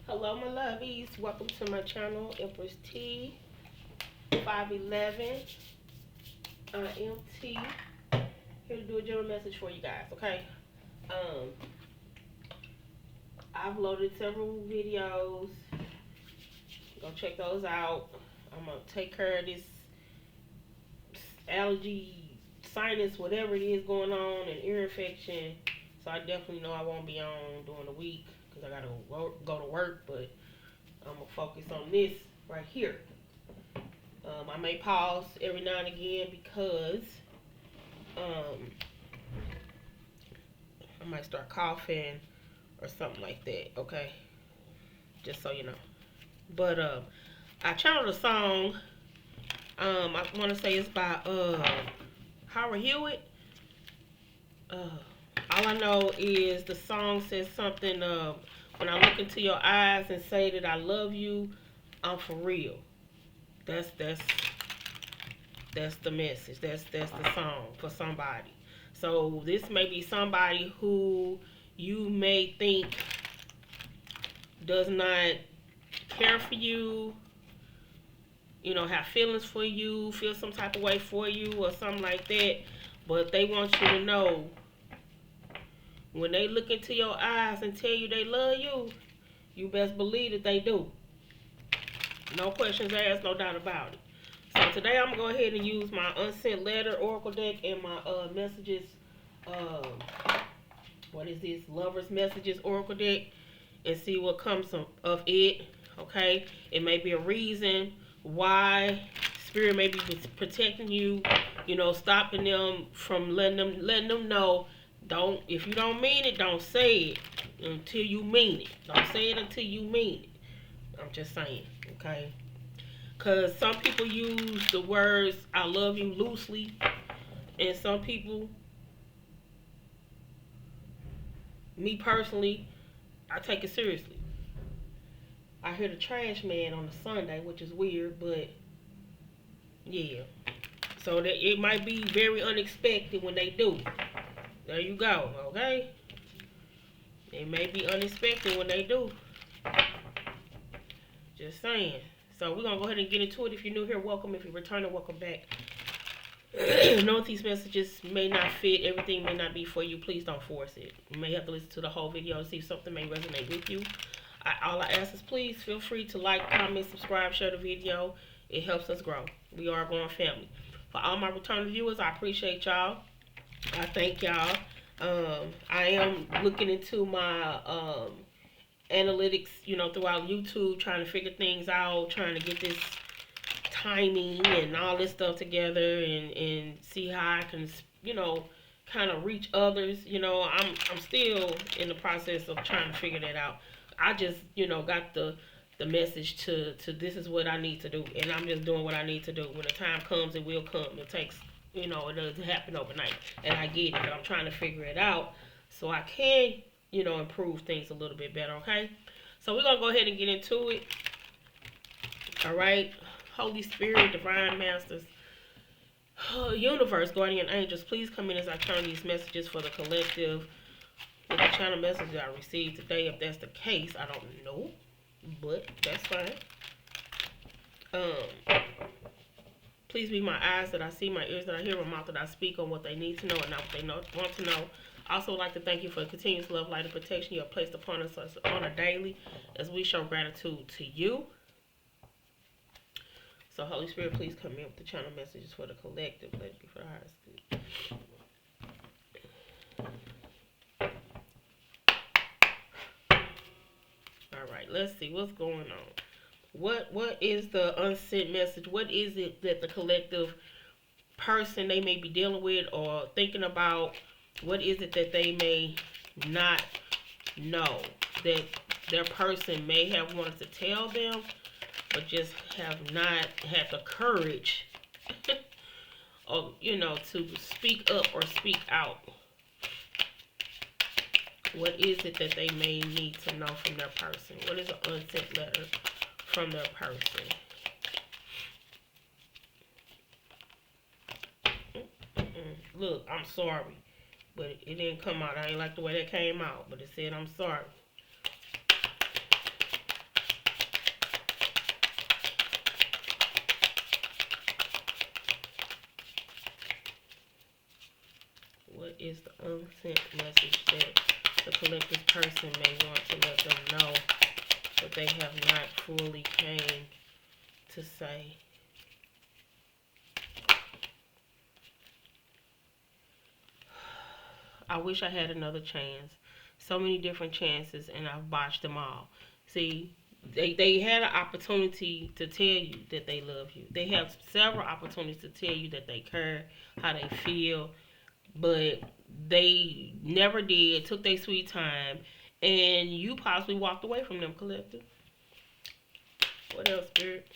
Hello, my lovies. Welcome to my channel, Empress T 511. I am T. Here to do a general message for you guys. Okay. Um, I've loaded several videos. Go check those out. I'm gonna take care of this allergy, sinus, whatever it is going on, and ear infection. So I definitely know I won't be on during the week because I gotta go to work. But I'm gonna focus on this right here. I may pause every now and again because um, I might start coughing or something like that. Okay, just so you know. But I channeled a song. I want to say it's by Howard Hewitt. Uh, all I know is the song says something. When I look into your eyes and say that I love you, I'm for real. That's that's the message. That's the song for somebody. So this may be somebody who you may think does not care for you, have feelings for you, feel some type of way for you or something like that. But they want you to know when they look into your eyes and tell you they love you, you best believe that they do. No questions asked, no doubt about it. So today I'm gonna go ahead and use my unsent letter oracle deck and my messages. What is this? Lovers messages oracle deck, and see what comes of it. Okay, it may be a reason why spirit may be protecting you. Stopping them from letting them know. Don't If you don't mean it, don't say it until you mean it. Don't say it until you mean it. I'm just saying, okay? Because some people use the words I love you loosely, and some people, me personally, I take it seriously. I hear the trash man on a Sunday, which is weird, but yeah. So that it might be very unexpected when they do. There you go, okay? It may be unexpected when they do. Just saying. So we're going to go ahead and get into it. If you're new here, welcome. If you're returning, welcome back. Know these messages may not fit. Everything may not be for you. Please don't force it. You may have to listen to the whole video and see if something may resonate with you. All I ask is please feel free to like, comment, subscribe, share the video. It helps us grow. We are a growing family. For all my returning viewers, I appreciate y'all. I thank y'all. I am looking into my analytics, throughout YouTube, trying to figure things out, trying to get this timing and all this stuff together, and see how I can, kind of reach others. I'm still in the process of trying to figure that out. I just, got the message to this is what I need to do, and I'm just doing what I need to do. When the time comes, it will come. It takes, it doesn't happen overnight, and I get it, but I'm trying to figure it out so I can, improve things a little bit better, okay? So we're going to go ahead and get into it. All right. Holy Spirit, Divine Masters, Universe, Guardian Angels, please come in as I turn these messages for the collective. With the channel message I received today, if that's the case, I don't know, but that's fine. Please be my eyes that I see, my ears that I hear, my mouth that I speak on what they need to know and not what they want to know. I also would like to thank you for the continuous love, light, and protection you have placed upon us on a daily as we show gratitude to you. So, Holy Spirit, please come in with the channel messages for the collective. Let it be for the highest good. All right, let's see what's going on. What is the unsent message? What is it that the collective person they may be dealing with or thinking about? What is it that they may not know that their person may have wanted to tell them, but just have not had the courage or, to speak up or speak out? What is it that they may need to know from their person? What is an unsent letter from their person? Look, I'm sorry, but it didn't come out. I ain't like the way that came out, but it said I'm sorry. is the unsent message that the collective person may want to let them know, but they have not fully came to say? I wish I had another chance. So many different chances, and I've botched them all. See, they had an opportunity to tell you that they love you. They have several opportunities to tell you that they care, how they feel, but they never did. Took their sweet time, and you possibly walked away from them, collective. What else, Spirit?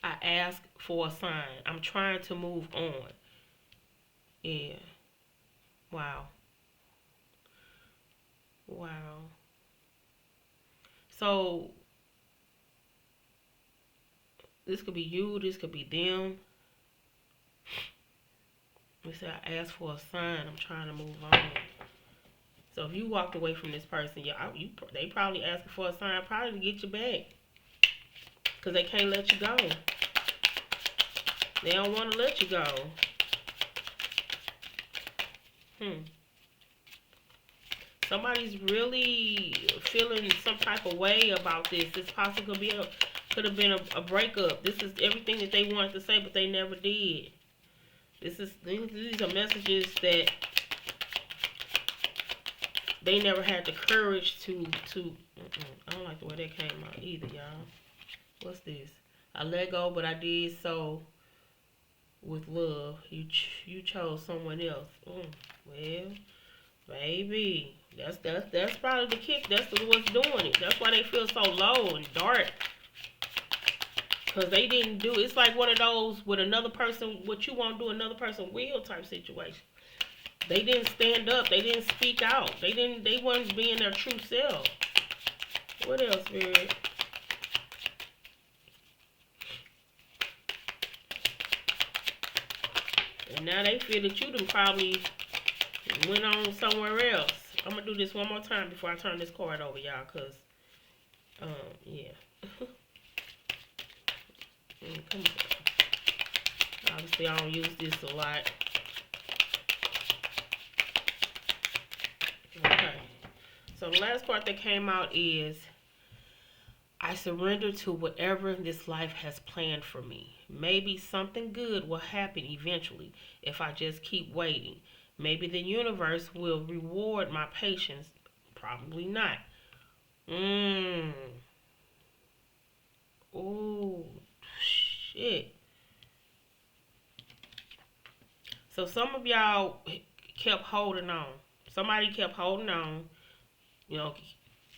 I ask for a sign. I'm trying to move on. Yeah. Wow. Wow. So this could be you. This could be them. They say I asked for a sign. I'm trying to move on. So if you walked away from this person, they probably asking for a sign, probably to get you back, cause they can't let you go. They don't want to let you go. Somebody's really feeling some type of way about this. This possibly could have been a breakup. This is everything that they wanted to say, but they never did. These are messages that they never had the courage to. I don't like the way that came out either, y'all. What's this? I let go, but I did so with love. You chose someone else. Well, baby, that's probably the kick. That's what's doing it. That's why they feel so low and dark. Cause they didn't do. It's like one of those with another person. What you won't do, another person will type situation. They didn't stand up. They didn't speak out. They weren't being their true self. What else, Spirit? And now they feel that you done probably went on somewhere else. I'm gonna do this one more time before I turn this card over, y'all. Cause, yeah. Come on. Obviously, I don't use this a lot. Okay. So the last part that came out is, I surrender to whatever this life has planned for me. Maybe something good will happen eventually if I just keep waiting. Maybe the universe will reward my patience. Probably not. Oh, shit. So some of y'all kept holding on. Somebody kept holding on. You know,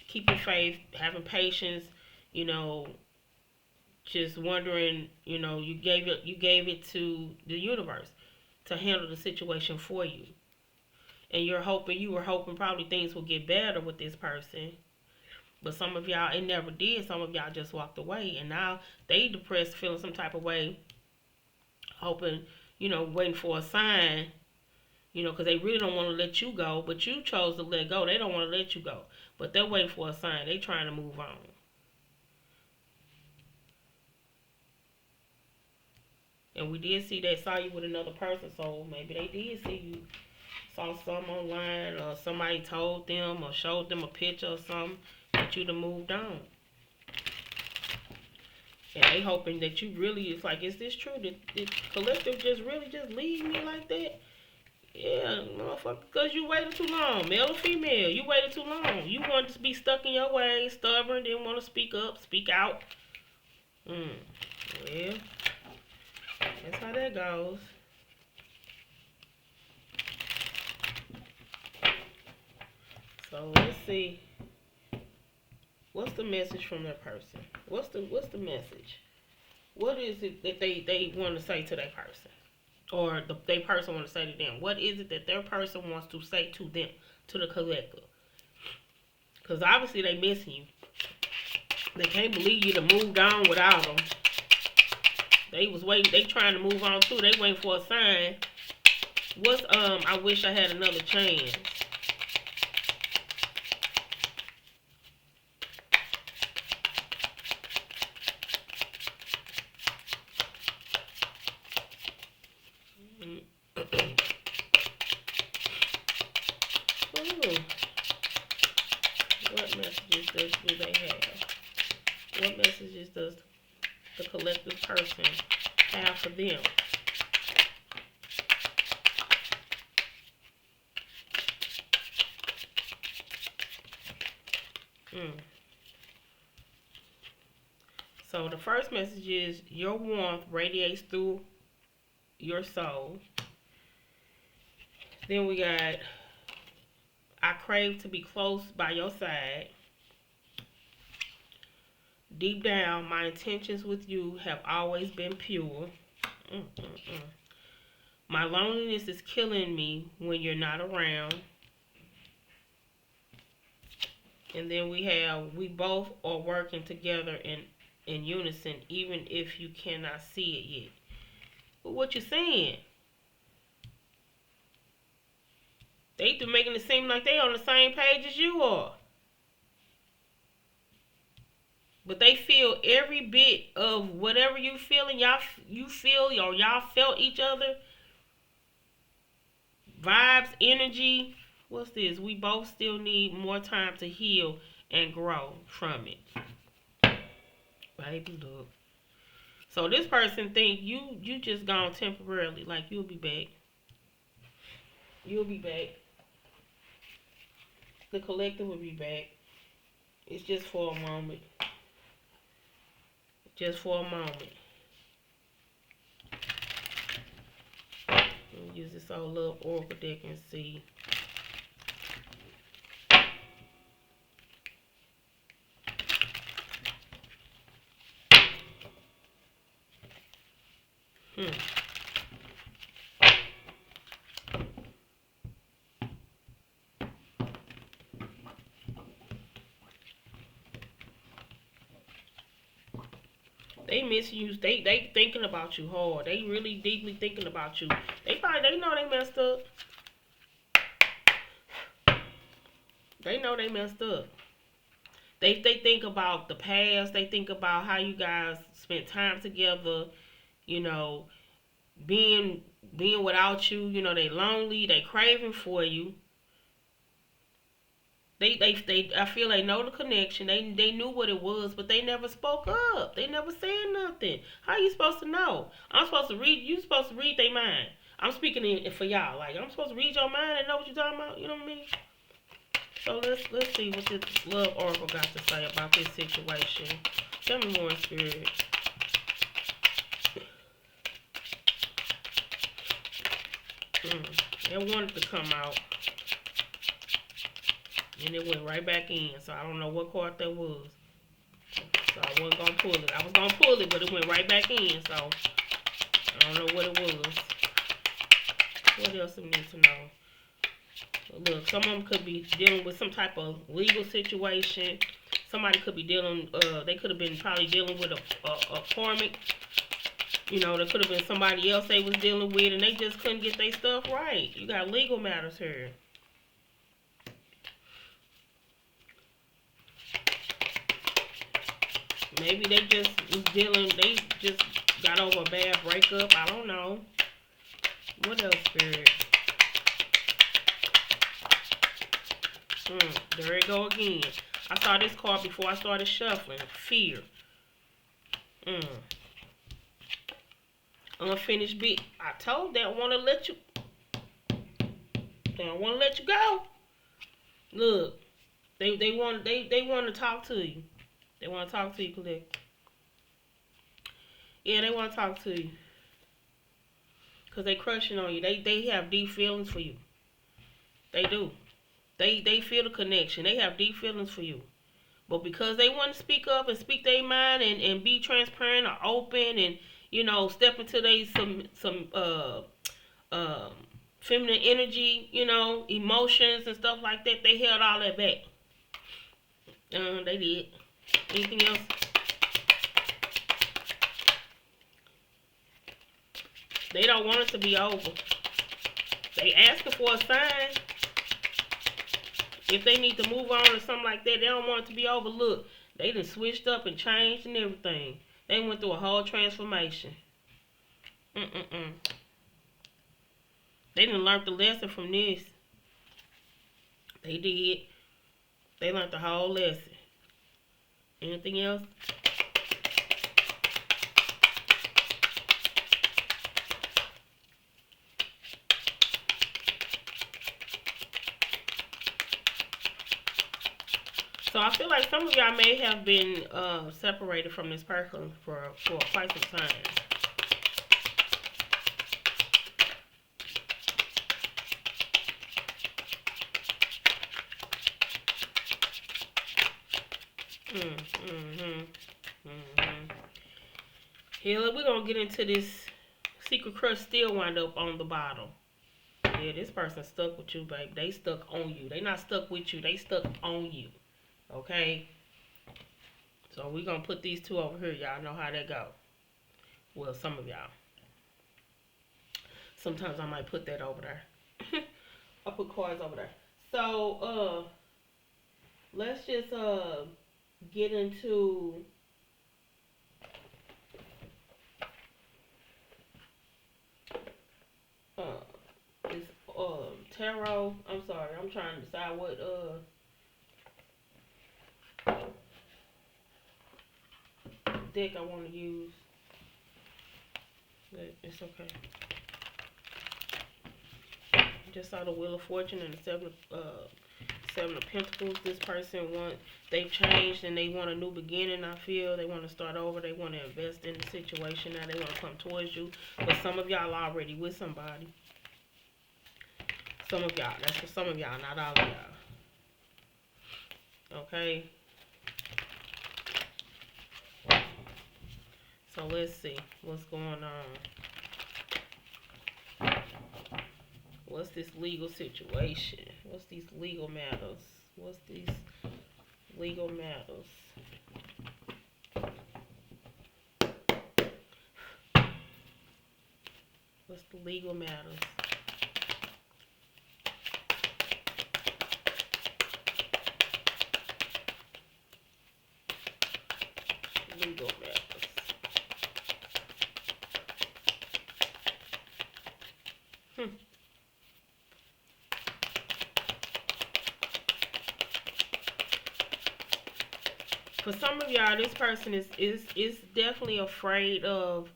keeping faith, having patience. You know, just wondering. You know, you gave it to the universe to handle the situation for you. And you were hoping probably things would get better with this person. But some of y'all, it never did. Some of y'all just walked away. And now they depressed, feeling some type of way, hoping, waiting for a sign, because they really don't want to let you go. But you chose to let go. They don't want to let you go. But they're waiting for a sign. They trying to move on. And we did see they saw you with another person. So maybe they did see you. Saw something online, or somebody told them or showed them a picture or something that you'd have moved on. And they hoping that you really, it's like, is this true? Did collective just really just leave me like that? Yeah, motherfucker, because you waited too long. Male or female, you waited too long. You wanted to be stuck in your ways, stubborn, didn't want to speak up, speak out. Well, that's how that goes. So let's see. What's the message from that person? What's the message? What is it that they want to say to that person? Or they person want to say to them? What is it that their person wants to say to them, to the collective? Because obviously they missing you. They can't believe you to moved on without them. They was waiting. They trying to move on too. They waiting for a sign. What's I wish I had another chance. Ooh. What messages do they have? What messages does the collective person have for them? Mm. So the first message is your warmth radiates through your soul. Then we got I crave to be close by your side. Deep down, my intentions with you have always been pure. Mm-mm-mm. My loneliness is killing me when you're not around. And then we both are working together in unison, even if you cannot see it yet. But what you saying? They making it seem like they on the same page as you are. But they feel every bit of whatever you feeling, you feel or y'all felt each other. Vibes, energy. What's this? We both still need more time to heal and grow from it. Baby, look. So this person think you just gone temporarily, like you'll be back. You'll be back. The collective will be back. It's just for a moment. Just for a moment. Use this old love oracle deck and see. They miss you. They thinking about you hard. They really deeply thinking about you. They know they messed up. They know they messed up. They think about the past. They think about how you guys spent time together. You know, being without you. You know, they lonely. They craving for you. I feel they know the connection. They knew what it was, but they never spoke up. They never said nothing. How you supposed to know? I'm supposed to read. You supposed to read their mind. I'm speaking for y'all. Like I'm supposed to read your mind and know what you're talking about. You know what I mean? So let's see what this love oracle got to say about this situation. Tell me more, Spirit. They wanted to come out. And it went right back in. So I don't know what card that was. So I wasn't going to pull it. I was going to pull it, but it went right back in. So I don't know what it was. What else we need to know? Look, some of them could be dealing with some type of legal situation. Somebody could be dealing, they could have been probably dealing with a karmic. You know, there could have been somebody else they was dealing with and they just couldn't get their stuff right. You got legal matters here. Maybe they just was they just got over a bad breakup. I don't know. What else, Spirit? There it go again. I saw this card before I started shuffling. Fear. Unfinished bit. I told they don't want to let you. They don't want to let you go. Look, they want to talk to you. They want to talk to you, Colette. Yeah, they want to talk to you. Because they crushing on you. They have deep feelings for you. They do. They feel the connection. They have deep feelings for you. But because they want to speak up and speak their mind and be transparent or open and, you know, step into some feminine energy, you know, emotions and stuff like that, they held all that back. They did. Anything else? They don't want it to be over. They asking for a sign. If they need to move on or something like that, they don't want it to be over. Look, they done switched up and changed and everything. They went through a whole transformation. They done learned the lesson from this. They did. They learned the whole lesson. Anything else? So I feel like some of y'all may have been separated from this person for quite some time. Mm-hmm. Mm-hmm. Here, we're gonna get into this secret crush still wind up on the bottom. Yeah, this person stuck with you, babe. They stuck on you. They not stuck with you. They stuck on you. Okay? So we're gonna put these two over here. Y'all know how that go. Well, some of y'all. Sometimes I might put that over there. I'll put cards over there. So, let's just get into uh this tarot. I'm sorry, I'm trying to decide what deck I want to use. But it's okay. Just saw the Wheel of Fortune and the Seven of Pentacles. This person they've changed and they want a new beginning. I feel they want to start over. They want to invest in the situation now. They want to come towards you. But some of y'all already with somebody. Some of y'all. That's for some of y'all, not all of y'all. Okay. So let's see what's going on. What's this legal situation? What's these legal matters? What's these legal matters? What's the legal matters? Legal matters. For some of y'all, this person is definitely afraid of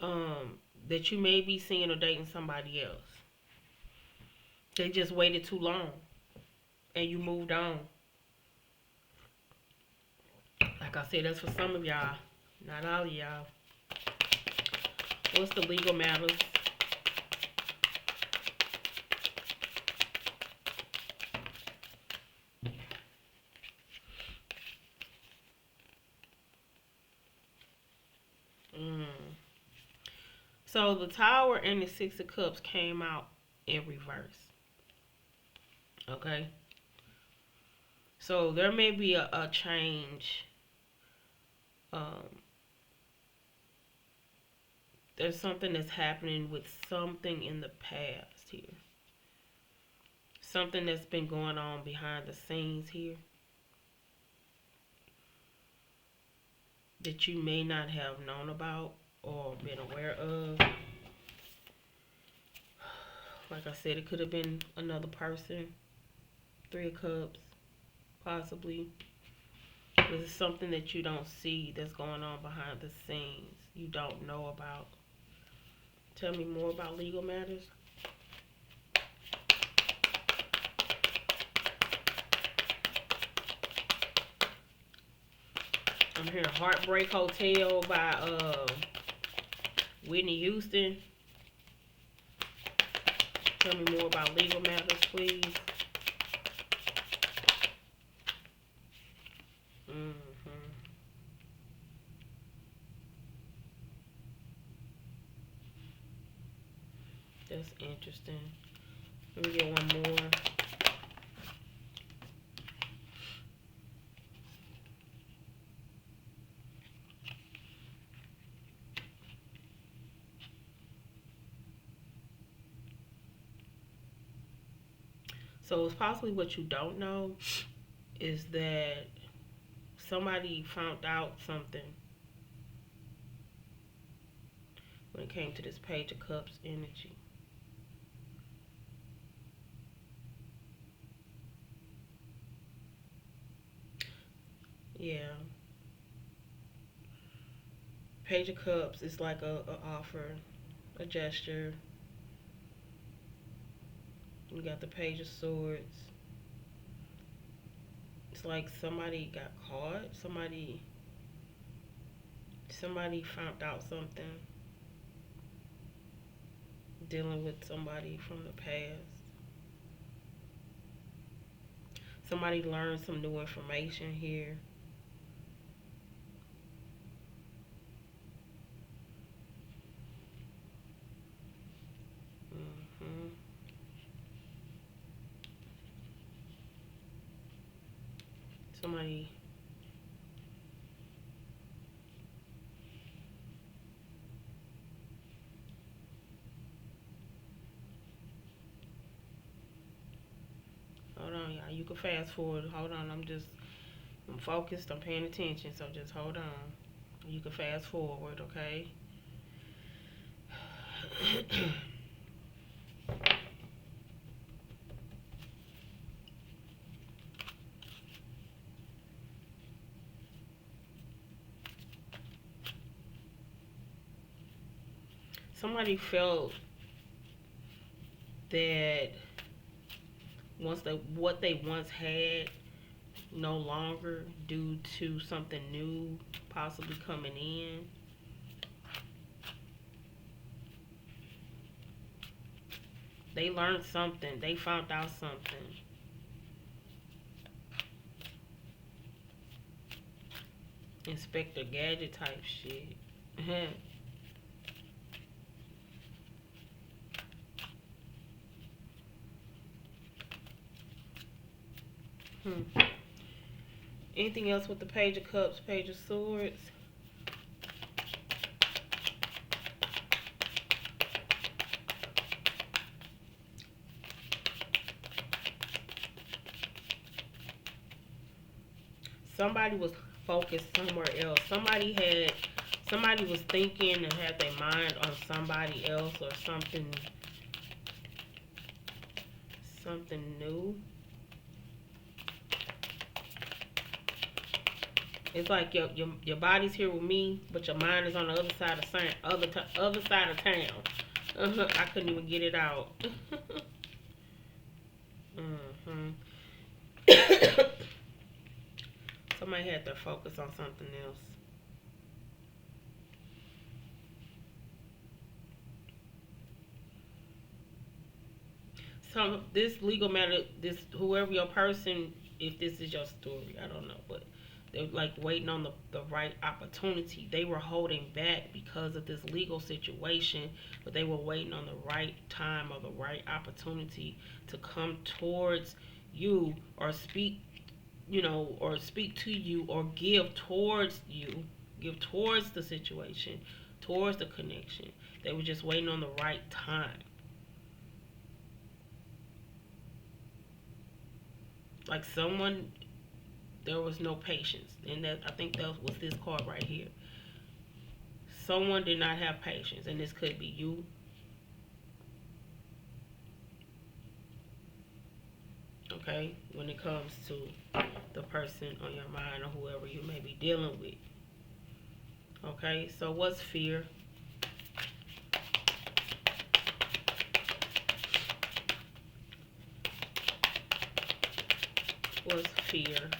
that you may be seeing or dating somebody else. They just waited too long and you moved on. Like I said, that's for some of y'all, not all of y'all. What's the legal matters? So the Tower and the Six of Cups came out in reverse. Okay. So there may be a change. There's something that's happening with something in the past here. Something that's been going on behind the scenes here that you may not have known about or been aware of. Like I said, it could have been another person. Three of Cups, possibly. This is something that you don't see that's going on behind the scenes. You don't know about. Tell me more about legal matters. I'm hearing Heartbreak Hotel by Whitney Houston. Tell me more about legal matters, please. That's interesting. Let me get one more. So it's possibly what you don't know is that somebody found out something when it came to this Page of Cups energy. Yeah. Page of Cups is like a offer, a gesture. You got the Page of Swords. It's like somebody got caught. Somebody found out something. Dealing with somebody from the past. Somebody learned some new information here. hmm Somebody. Hold on, y'all. You can fast forward. Hold on. I'm focused. I'm paying attention. So just hold on. You can fast forward, okay? Somebody felt that what they once had no longer due to something new possibly coming in. They learned something. They found out something. Inspector Gadget type shit. hmm. Anything else with the Page of Cups, Page of Swords? Somebody was focused somewhere else. Somebody was thinking and had their mind on somebody else or something new. It's like your body's here with me, but your mind is on the other side of other side of town. I couldn't even get it out. hmm Somebody had their focus on something else. Some this legal matter, this whoever your person, if this is your story, I don't know, but they're like waiting on the right opportunity. They were holding back because of this legal situation, but they were waiting on the right time or the right opportunity to come towards you or speak, or speak to you or give towards the situation, towards the connection. They were just waiting on the right time. Like someone, there was no patience, and that I think that was this card right here. Someone did not have patience, and this could be you. Okay, when it comes to the person on your mind or whoever you may be dealing with. Okay, so what's fear? What's fear?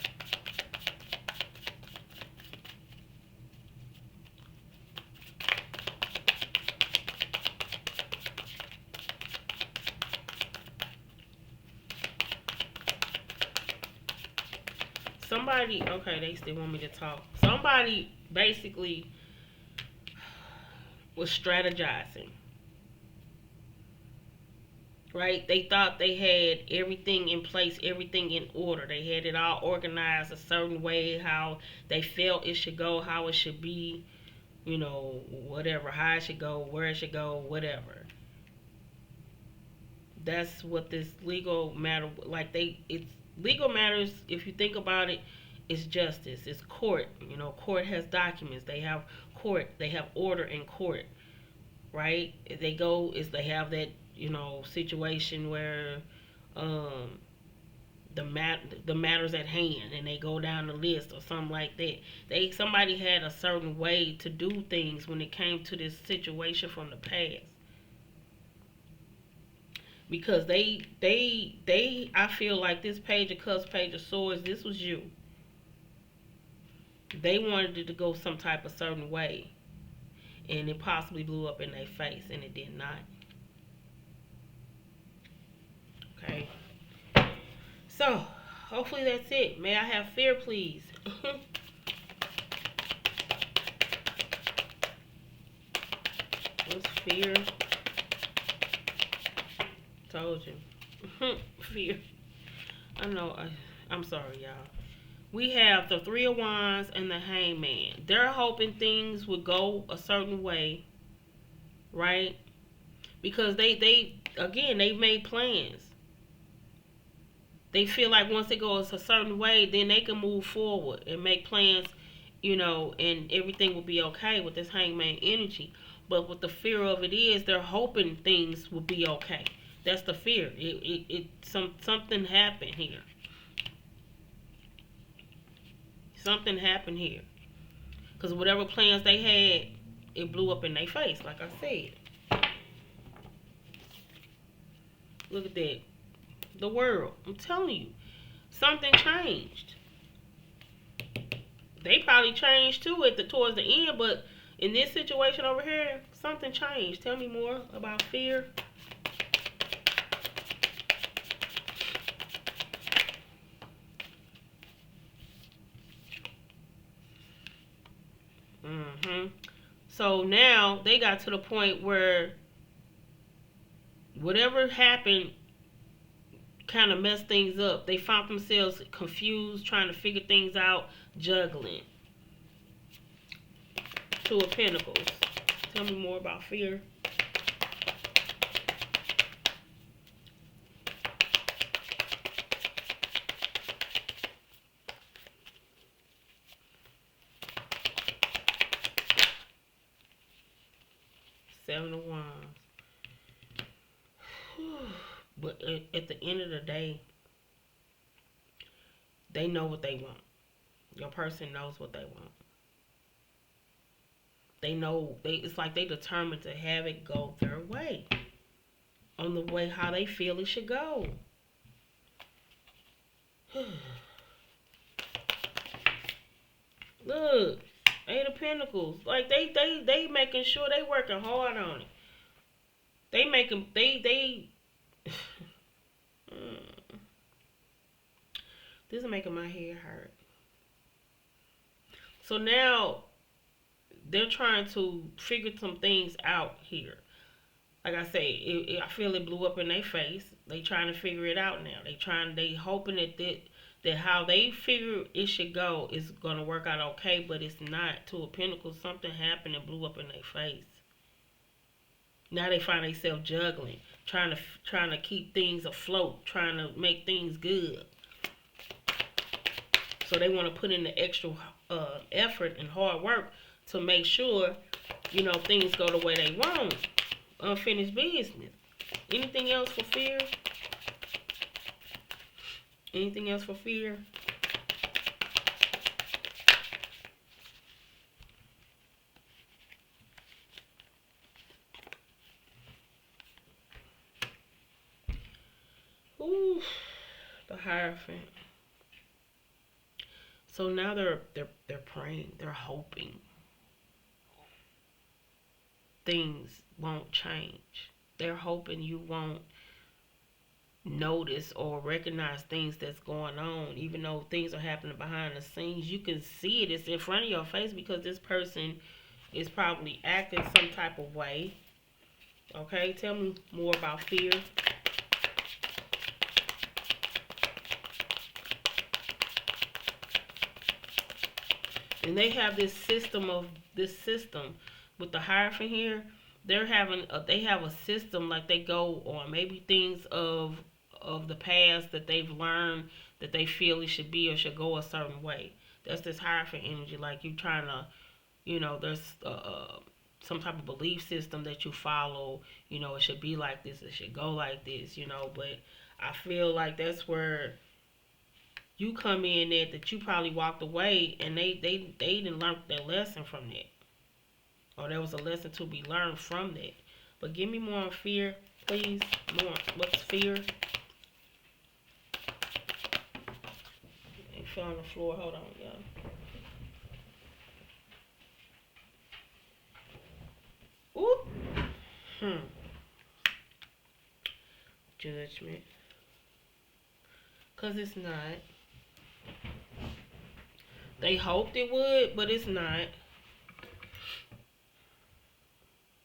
Somebody, okay, they still want me to talk. Somebody basically was strategizing, right? They thought they had everything in place, everything in order. They had it all organized a certain way, how they felt it should go, how it should be, whatever, how it should go, where it should go, whatever. That's what this legal matter, like it's legal matters, if you think about it, it's justice, it's court. Court has documents, they have order in court, right? If they go, is they have that situation where um the matters at hand, and they go down the list or something like that. Somebody had a certain way to do things when it came to this situation from the past, because they I feel like this Page of Cups, Page of Swords, this was you. They wanted it to go some type of certain way, and it possibly blew up in their face, and it did not. Okay, so hopefully that's it. May I have fear, please? What's fear? Told you. Fear. I know. I'm sorry, y'all. We have the Three of Wands and the Hangman. They're hoping things would go a certain way, right? Because they again, they've made plans. They feel like once it goes a certain way, then they can move forward and make plans, and everything will be okay with this Hangman energy. But what the fear of it is, they're hoping things will be okay. That's the fear. Something happened here. Something happened here. Because whatever plans they had, it blew up in their face, like I said. Look at that. The world. I'm telling you. Something changed. They probably changed too towards the end, but in this situation over here, something changed. Tell me more about fear. So now they got to the point where whatever happened kind of messed things up. They found themselves confused, trying to figure things out, juggling. Two of Pentacles. Tell me more about fear. Seven of Wands. But at the end of the day, they know what they want. Your person knows what they want. They know, it's like they determined to have it go their way. On the way how they feel it should go. Look, Eight of Pentacles. Like they making sure they working hard on it. They making they this is making my head hurt. So now they're trying to figure some things out here. Like I say, I feel it blew up in their face. They trying to figure it out now. They hoping that how they figure it should go is gonna work out okay, but it's not. Two of Pentacles, something happened and blew up in their face. Now they find themselves juggling, trying to keep things afloat, trying to make things good. So they want to put in the extra effort and hard work to make sure, things go the way they want. Unfinished business. Anything else for fear? Anything else for fear? Ooh, the Hierophant. So now they're praying, they're hoping things won't change. They're hoping you won't notice or recognize things that's going on, even though things are happening behind the scenes. You can see it. It's in front of your face because this person is probably acting some type of way. Okay, tell me more about fear. And they have this system with the Hierophant here. They have a system, like they go on maybe things of the past that they've learned that they feel it should be or should go a certain way. That's this Hierophant energy, like you trying to, there's some type of belief system that you follow. It should be like this, it should go like this. But I feel like that's where you come in that you probably walked away and they didn't learn their lesson from that, or there was a lesson to be learned from that. But give me more on fear, please. More. What's fear? It fell on the floor. Hold on, y'all. Ooh. Hmm. Judgment. Cause it's not. They hoped it would, but it's not.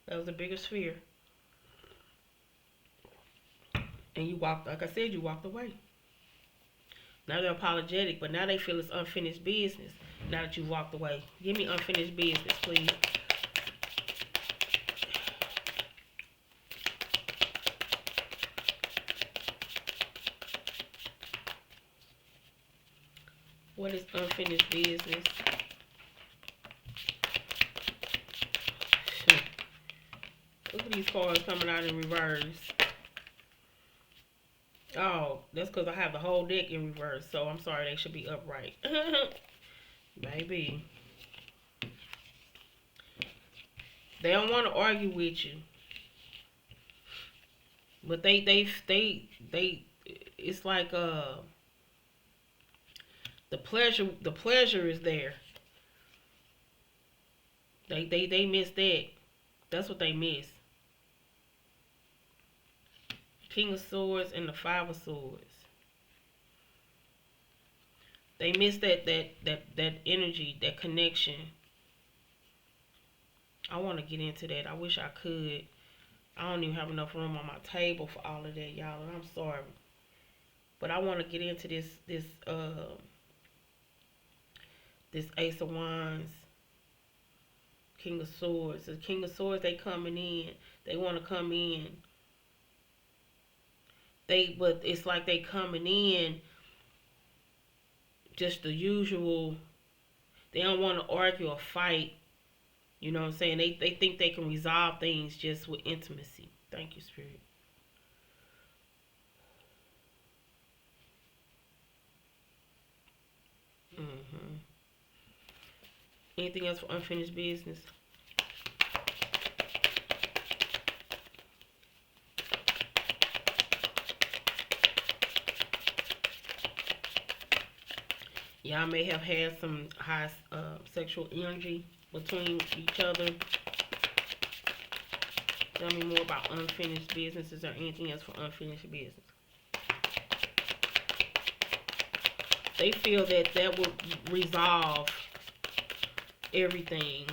That was the biggest fear. And you walked, like I said, you walked away. Now they're apologetic, but now they feel it's unfinished business. Now that you walked away, give me unfinished business, please. What is unfinished business? Look at these cards coming out in reverse. Oh, that's because I have the whole deck in reverse. So I'm sorry, they should be upright. Maybe. They don't want to argue with you. But they it's like the pleasure is there. They miss that. That's what they miss. King of Swords and the Five of Swords. They miss that energy, that connection. I want to get into that. I wish I could. I don't even have enough room on my table for all of that, y'all, and I'm sorry. But I want to get into this Ace of Wands, King of Swords. The King of Swords, they coming in. They want to come in. But it's like they coming in just the usual. They don't want to argue or fight. You know what I'm saying? They think they can resolve things just with intimacy. Thank you, Spirit. hmm Anything else for unfinished business? Y'all may have had some high sexual energy between each other. Tell me more about unfinished businesses or anything else for unfinished business. They feel that will resolve everything.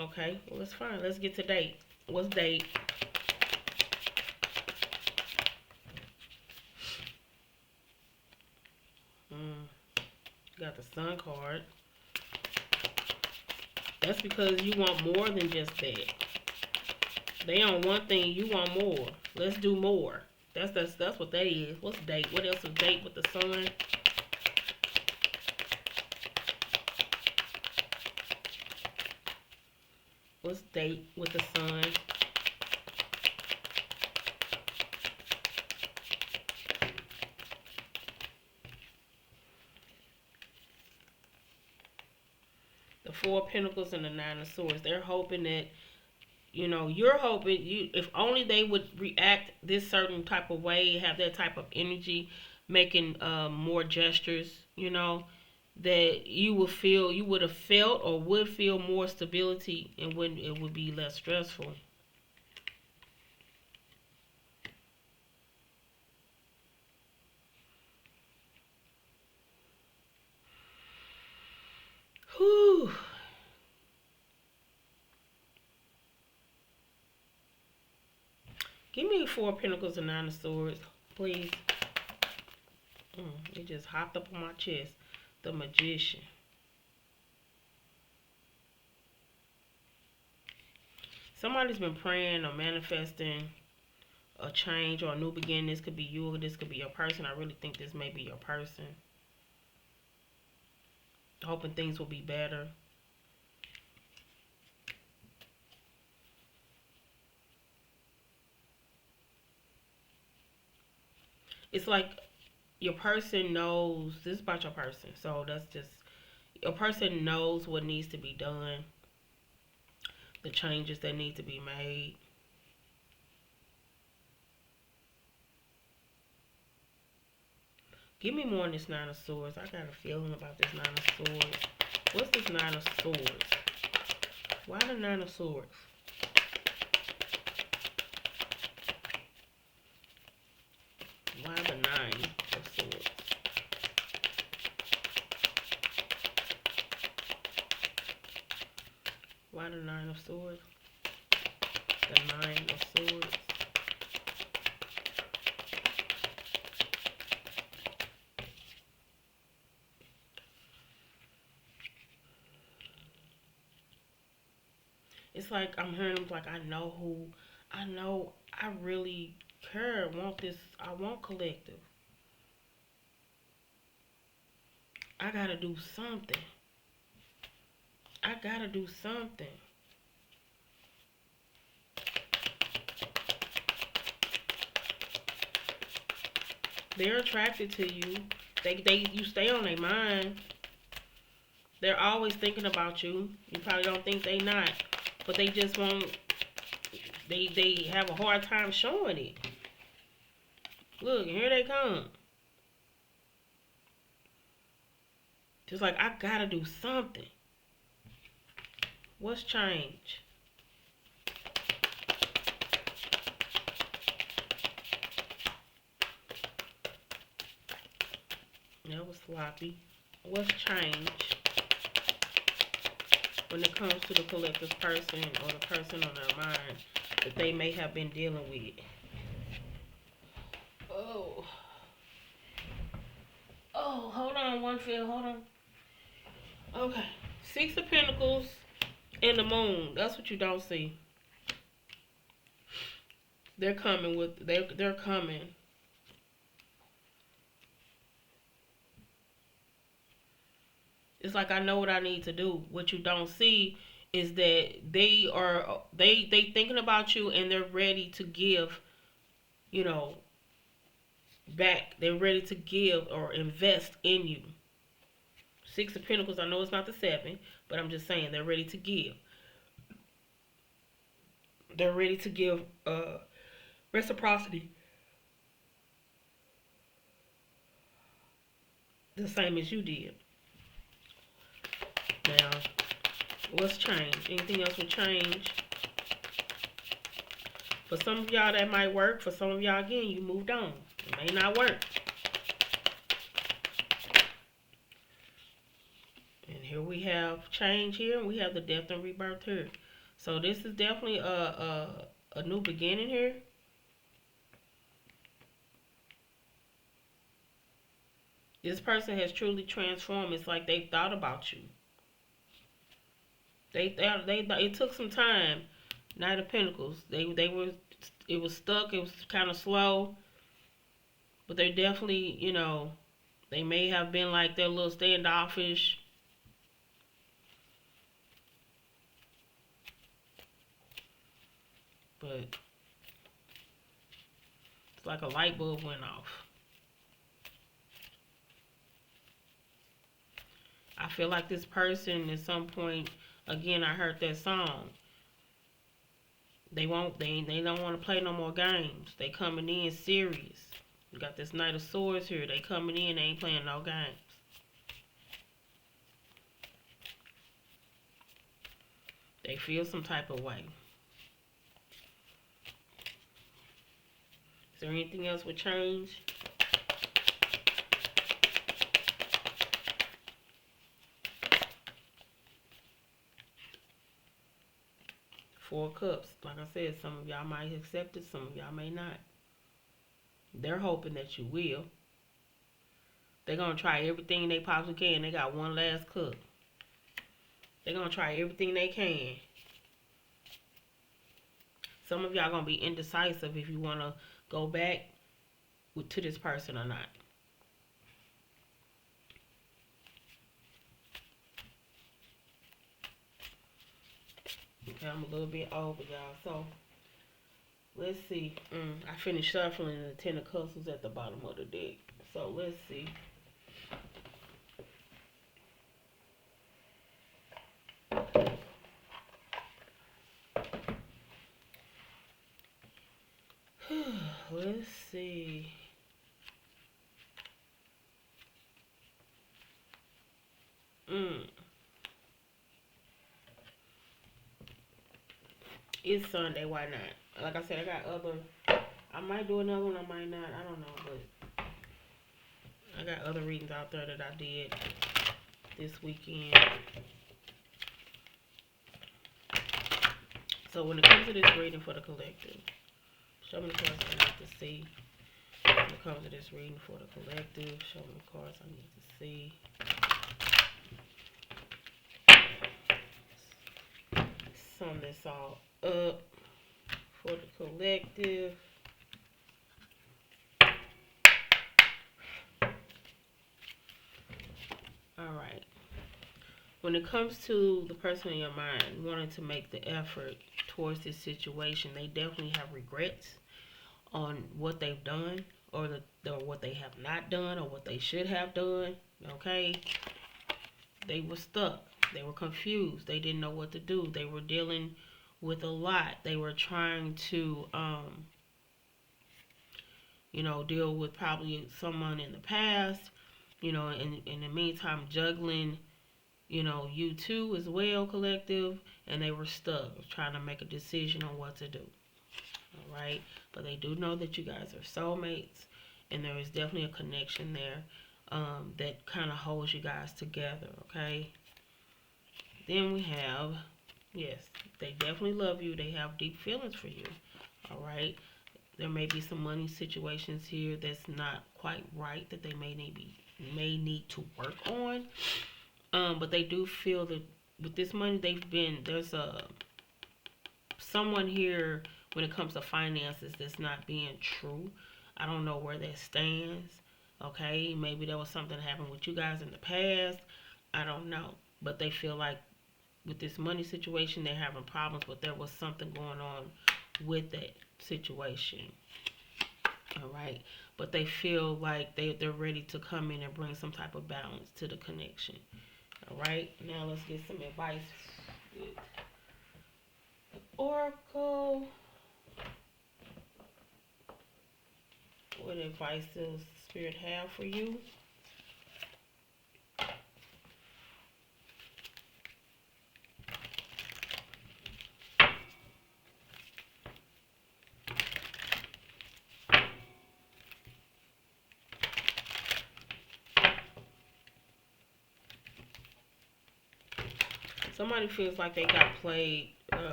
Okay, well, that's fine. Let's get to date. What's date? Got the Sun card. That's because you want more than just that. They on one thing, you want more. Let's do more. That's what that is. What's date? What else is date with the Sun? What's date with the Sun? The Four of Pentacles and the Nine of Swords. They're hoping that, you're hoping if only they would react this certain type of way, have that type of energy, making more gestures, that you would have felt or would feel more stability, and when it would be less stressful. Whew. Give me Four of Pentacles and Nine of Swords, please. It just hopped up on my chest. The Magician. Somebody's been praying or manifesting a change or a new beginning. This could be you or this could be your person. I really think this may be your person. Hoping things will be better. It's like your person knows this is about your person. So that's just your person knows what needs to be done, the changes that need to be made. Give me more on this Nine of Swords. I got a feeling about this Nine of Swords. What's this Nine of Swords? Why the Nine of Swords? Why the Nine of Swords? Why the Nine of Swords? The Nine of Swords. It's like I'm hearing them like I know who, I know I really care, want this, I want collective. I gotta do something. I gotta do something. They're attracted to you. You stay on their mind. They're always thinking about you. You probably don't think they not, but they just won't. They have a hard time showing it. Look, here they come. Just like I gotta do something. What's changed? That was sloppy. What's changed when it comes to the collective person or the person on their mind that they may have been dealing with? Oh. Oh, hold on, one feel, hold on. Okay. Six of Pentacles and the Moon. That's what you don't see. They're coming with they're coming. It's like I know what I need to do. What you don't see is that they thinking about you and they're ready to give, you know, back. They're ready to give or invest in you. Six of Pentacles, I know it's not the seven, but I'm just saying they're ready to give. They're ready to give reciprocity. The same as you did. Now, what's changed? Anything else would change? For some of y'all that might work. For some of y'all, again, you moved on. It may not work. And here we have change here. And we have the death and rebirth here. So this is definitely a new beginning here. This person has truly transformed. It's like they thought about you. It took some time. Knight of Pentacles. They were, it was stuck. It was kind of slow, but they definitely, you know, they may have been like they're a little standoffish. But it's like a light bulb went off. I feel like this person at some point, again, I heard that song. They don't want to play no more games. They coming in serious. You got this Knight of Swords here. They coming in, they ain't playing no games. They feel some type of way. Is there anything else would change? Four of Cups. Like I said, some of y'all might accept it, some of y'all may not. They're hoping that you will. They're going to try everything they possibly can. They got one last cup. They're going to try everything they can. Some of y'all going to be indecisive if you want to go back to this person or not. Okay, I'm a little bit over, y'all. So, let's see. I finished shuffling and the Ten of Cups was at the bottom of the deck. So let's see. Let's see. Mm. It's Sunday. Why not? Like I said, I got other. I might do another one. I might not. I don't know, but I got other readings out there that I did this weekend. So when it comes to this reading for the collective, show me the cards I need to see. When it comes to this reading for the collective, show me the cards I need to see. Sum this all up for the collective. Alright. When it comes to the person in your mind wanting to make the effort towards this situation, they definitely have regrets on what they've done or what they have not done or what they should have done. Okay? They were stuck. They were confused. They didn't know what to do. They were dealing with a lot. They were trying to deal with probably someone in the past, in the meantime juggling, you too as well, collective, and they were stuck trying to make a decision on what to do. All right, but they do know that you guys are soulmates, and there is definitely a connection there that kind of holds you guys together. Okay. Then we have, yes, they definitely love you. They have deep feelings for you. All right. There may be some money situations here that's not quite right that they may need to work on. But they do feel that with this money, there's someone here when it comes to finances that's not being true. I don't know where that stands. Okay, maybe there was something that happened with you guys in the past. I don't know, but they feel like with this money situation, they're having problems, but there was something going on with that situation. All right, but they feel like they're ready to come in and bring some type of balance to the connection. All right, now let's get some advice with Oracle. What advice does Spirit have for you? Somebody feels like they got played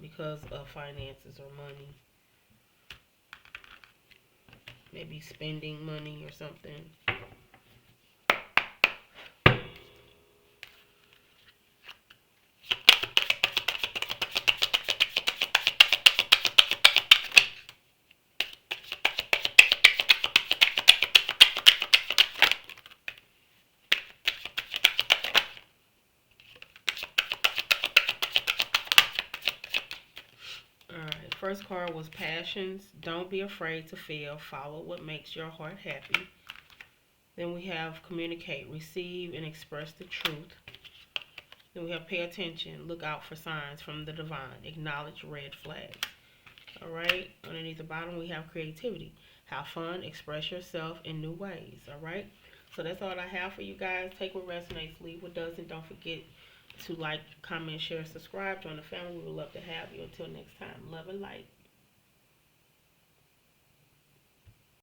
because of finances or money. Maybe spending money or something. Alright, first card was passions. Don't be afraid to fail. Follow what makes your heart happy. Then we have communicate, receive, and express the truth. Then we have pay attention, look out for signs from the divine, acknowledge red flags. Alright, underneath the bottom we have creativity. Have fun, express yourself in new ways. Alright, so that's all I have for you guys. Take what resonates, leave what doesn't. Don't forget to like, comment, share, subscribe, join the family. We would love to have you. Until next time, love and light.